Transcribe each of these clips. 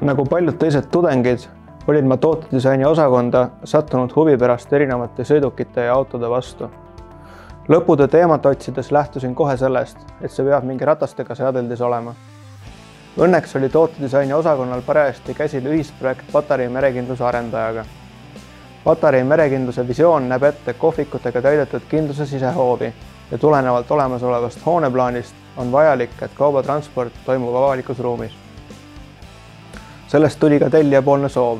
Nagu paljud teised tudengid, olin ma tootedisaini osakonda sattunud huvi pärast erinevate sõidukite ja autode vastu. Lõputöö teemat otsides lähtusin kohe sellest, et see peab mingi ratastega seadeldis olema. Õnneks oli tootedisaini osakonnal parajasti käsil ühisprojekt Patarei merekindluse arendajaga. Patarei merekindluse visioon näeb ette kohvikutega täidetud kindluse sisehoovi ja tulenevalt olemasolevast hooneplaanist on vajalik, et kaubatransport toimub avalikus ruumis. Sellest tuli ka tellijapoolne soov,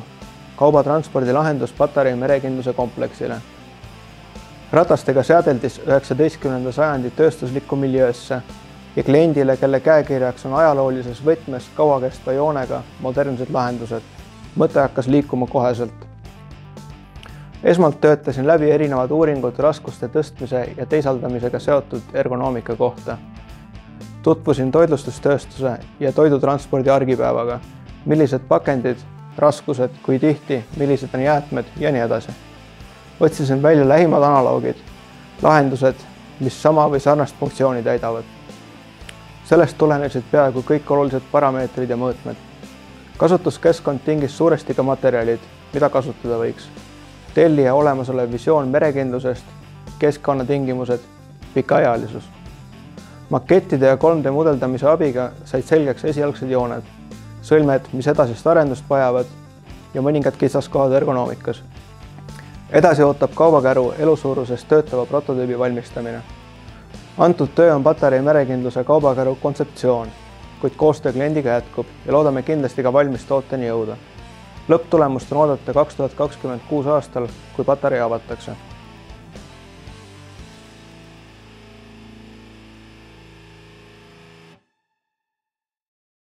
kaubatranspordi lahendus Patarei merekindluse kompleksile. Ratastega seadeldis 19. sajandi tööstuslikku miljöösse ja kliendile, kelle käekirjaks on ajaloolises võtmes kauakestva joonega modernsed lahendused, mõte hakkas liikuma koheselt. Esmalt töötasin läbi erinevad uuringud raskuste tõstmise ja teisaldamisega seotud ergonoomika kohta. Tutvusin toitlustustööstuse ja toidutranspordi argipäevaga, millised pakendid, raskused, kui tihti, millised on jäätmed ja nii edasi. Otsisin välja lähimad analoogid, lahendused, mis sama või sarnast funktsiooni täidavad. Sellest tulenesid peaaegu kõik olulised parameetrid ja mõõtmed. Kasutuskeskkond tingis suuresti ka materjalid, mida kasutada võiks. Tellija olemasolev visioon merekindlusest, keskkonnatingimused, pikaealisus. Makettide ja 3D mudeldamise abiga said selgeks esialgsed jooned, sõlmed, mis edasist arendust vajavad ja mõningad kitsaskohad ergonoomikas. Edasi ootab kaubakäru elusuuruses töötava prototüübi valmistamine. Antud töö on Patarei merekindluse kaubakäru kontseptsioon, kuid koostöö kliendiga jätkub ja loodame kindlasti ka valmis tooteni jõuda. Lõpptulemust on oodata 2026 aastal, kui Patarei avatakse.